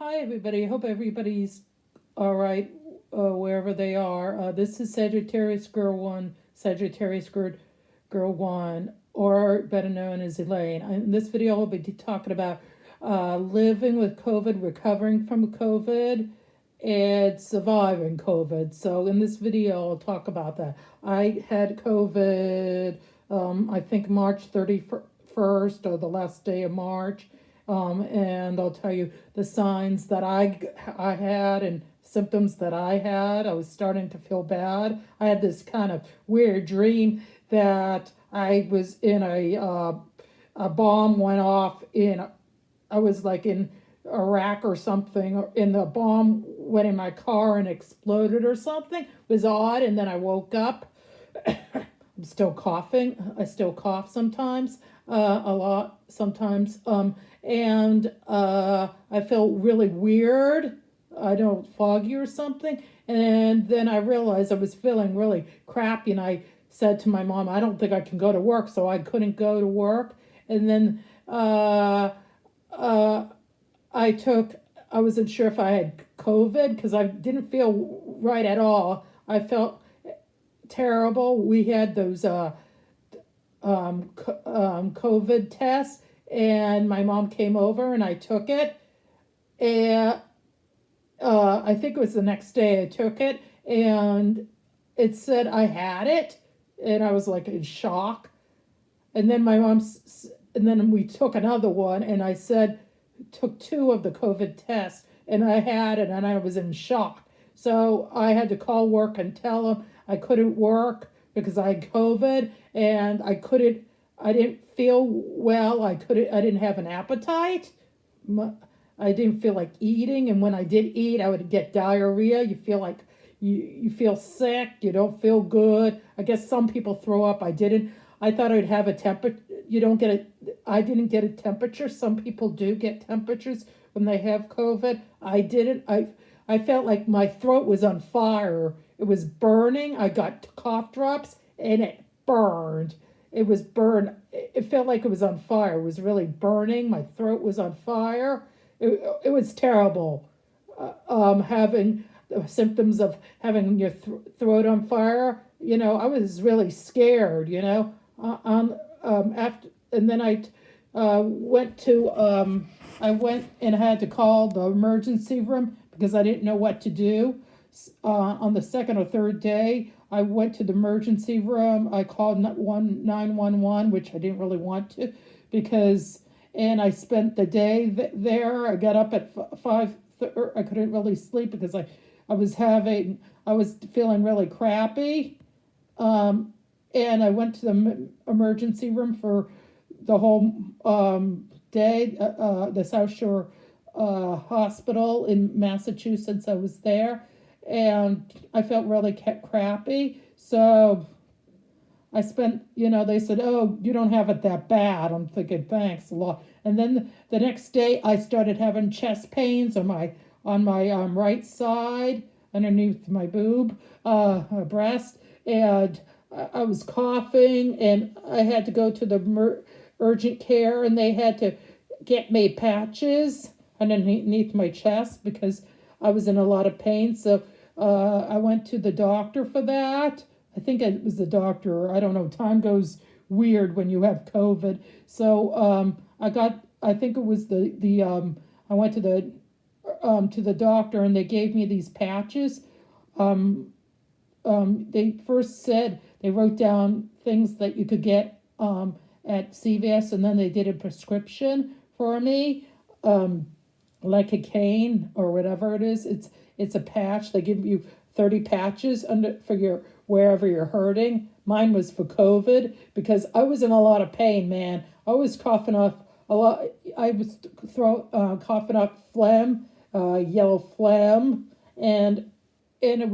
Hi, everybody. I hope everybody's all right wherever they are. This is Sagittarius Girl 1, Sagittarius Girl 1, or better known as Elaine. In this video, I'll be talking about living with COVID, recovering from COVID, and surviving COVID. So, in this video, I'll talk about that. I had COVID, I think March 31st or the last day of March. And I'll tell you the signs that I had and symptoms that I had. I was starting to feel bad. I had this kind of weird dream that I was in a bomb went off in, I was like in Iraq or something, and the bomb went in my car and exploded or something. It was odd, and then I woke up. I'm still coughing. I still cough sometimes, a lot sometimes. And I felt really weird. I don't foggy or something. And then I realized I was feeling really crappy, and I said to my mom, I don't think I can go to work, so I couldn't go to work. And then uh, I wasn't sure if I had COVID because I didn't feel right at all. I felt terrible. We had those COVID tests, and my mom came over and I took it. And I think it was the next day I took it, and it said I had it, and I was like in shock. And then and then we took another one, and I said, took two of the COVID tests, and I had it, and I was in shock. So I had to call work and tell them I couldn't work because I had COVID, and I didn't feel well. I didn't have an appetite. I didn't feel like eating, and when I did eat, I would get diarrhea. You feel like you feel sick, you don't feel good. I guess some people throw up. I didn't. I thought I'd have a temperature. You don't get I didn't get a temperature. Some people do get temperatures when they have COVID. I didn't. I felt like my throat was on fire. It was burning. I got cough drops and it burned. It was burned. It felt like it was on fire. It was really burning. My throat was on fire. It was terrible. Having symptoms of having your throat on fire. I was really scared. After, and then I went and had to call the emergency room because I didn't know what to do. On the second or third day, I went to the emergency room. I called 911, which I didn't really want to, and I spent the day there. I got up at 5. I couldn't really sleep because I was feeling really crappy. And I went to the emergency room for the whole day. The South Shore Hospital in Massachusetts. I was there, and I felt really crappy. So I spent, they said, "Oh, you don't have it that bad." I'm thinking, thanks a lot. And then the next day, I started having chest pains on my right side, underneath my breast, and I was coughing, and I had to go to the urgent care, and they had to get me patches underneath my chest because I was in a lot of pain. So I went to the doctor for that. I think it was the doctor. I don't know. Time goes weird when you have COVID. So I think it was I went to the doctor, and they gave me these patches. They first said they wrote down things that you could get at CVS, and then they did a prescription for me, like a cane or whatever it is. It's a patch. They give you 30 patches for your wherever you're hurting. Mine was for COVID because I was in a lot of pain, man. I was coughing off a lot. I was coughing up phlegm, yellow phlegm, and it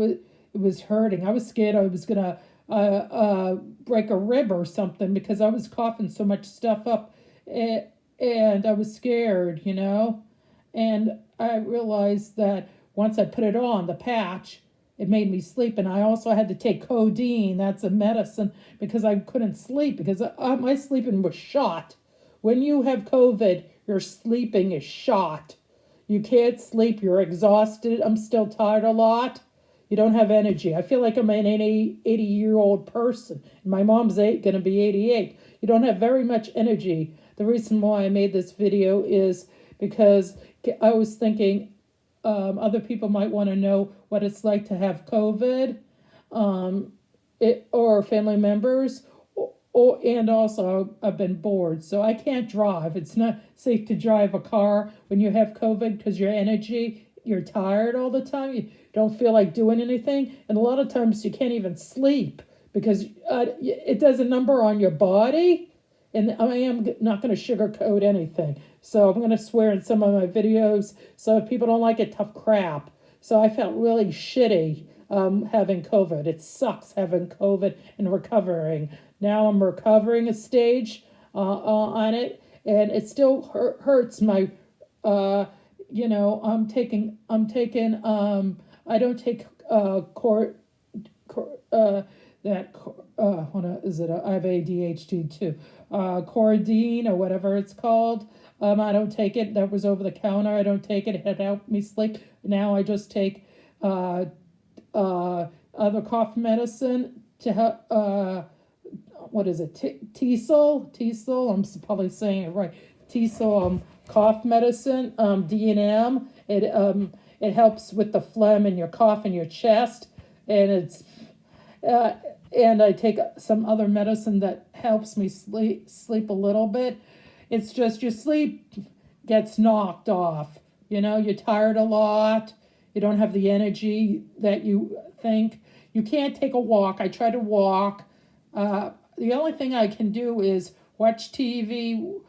was hurting. I was scared I was gonna break a rib or something because I was coughing so much stuff up, and I was scared, And I realized that once I put it on, the patch, it made me sleep. And I also had to take codeine. That's a medicine because I couldn't sleep because my sleeping was shot. When you have COVID, your sleeping is shot. You can't sleep. You're exhausted. I'm still tired a lot. You don't have energy. I feel like I'm an 80-year-old person. My mom's going to be 88. You don't have very much energy. The reason why I made this video is because I was thinking other people might want to know what it's like to have COVID, or family members, and also I've been bored, so I can't drive. It's not safe to drive a car when you have COVID because you're tired all the time. You don't feel like doing anything, and a lot of times you can't even sleep because it does a number on your body. And I am not going to sugarcoat anything. So I'm going to swear in some of my videos. So if people don't like it, tough crap. So I felt really shitty having COVID. It sucks having COVID and recovering. Now I'm recovering a stage on it. And it still hurts my, I don't take I have ADHD too. Coradine or whatever it's called. I don't take it. That was over the counter. I don't take it. It helped me sleep. Now I just take other cough medicine to help. What is it? Teasel. I'm probably saying it right. Teasel cough medicine. D&M. It helps with the phlegm in your cough in your chest, and it's. And I take some other medicine that helps me sleep a little bit. It's just your sleep gets knocked off. You're tired a lot. You don't have the energy that you think. You can't take a walk. I try to walk. The only thing I can do is watch TV.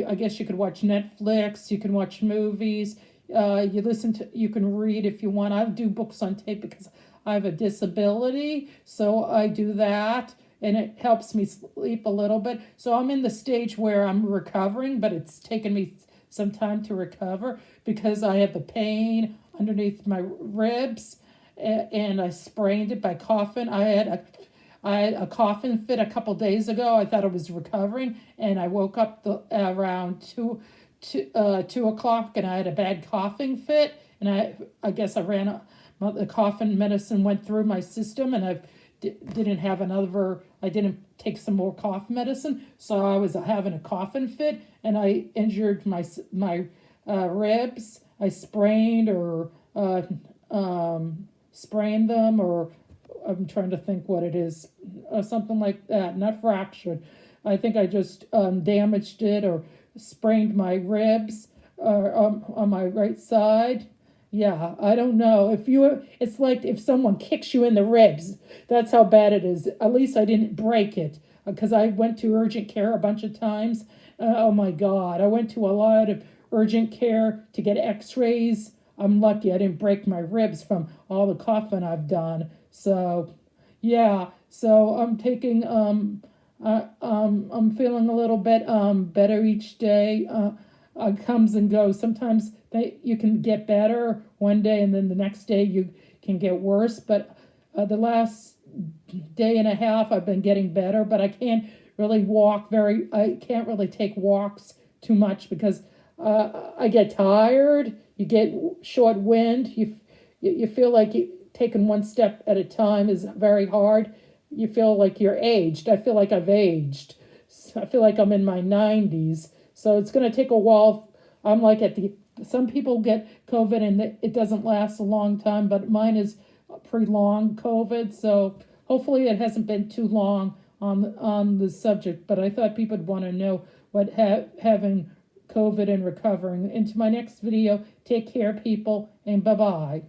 I guess you could watch Netflix. You can watch movies. You can read if you want. I do books on tape because I have a disability, so I do that, and it helps me sleep a little bit. So I'm in the stage where I'm recovering, but it's taken me some time to recover because I have the pain underneath my ribs, and I sprained it by coughing. I had a coughing fit a couple days ago. I thought I was recovering, and I woke up around 2 o'clock, and I had a bad coughing fit, and I guess the coughing medicine went through my system, and I didn't take some more cough medicine, so I was having a coughing fit, and I injured my ribs. I sprained them, or I'm trying to think what it is, something like that, not fractured. I think I just damaged it or sprained my ribs on my right side. Yeah, I don't know. It's like if someone kicks you in the ribs. That's how bad it is. At least I didn't break it because I went to urgent care a bunch of times. Oh my God, I went to a lot of urgent care to get x-rays. I'm lucky I didn't break my ribs from all the coughing I've done. So, yeah, so I'm taking, I'm feeling a little bit better each day. Comes and goes. Sometimes you can get better one day, and then the next day you can get worse. But the last day and a half, I've been getting better. But I can't really I can't really take walks too much because I get tired. You get short wind. You feel like taking one step at a time is very hard. You feel like you're aged. I feel like I've aged. I feel like I'm in my 90s. So it's going to take a while. I'm like some people get COVID and it doesn't last a long time, but mine is prolonged COVID. So hopefully it hasn't been too long on the subject, but I thought people would want to know what having COVID and recovering. Into my next video, take care, people, and bye-bye.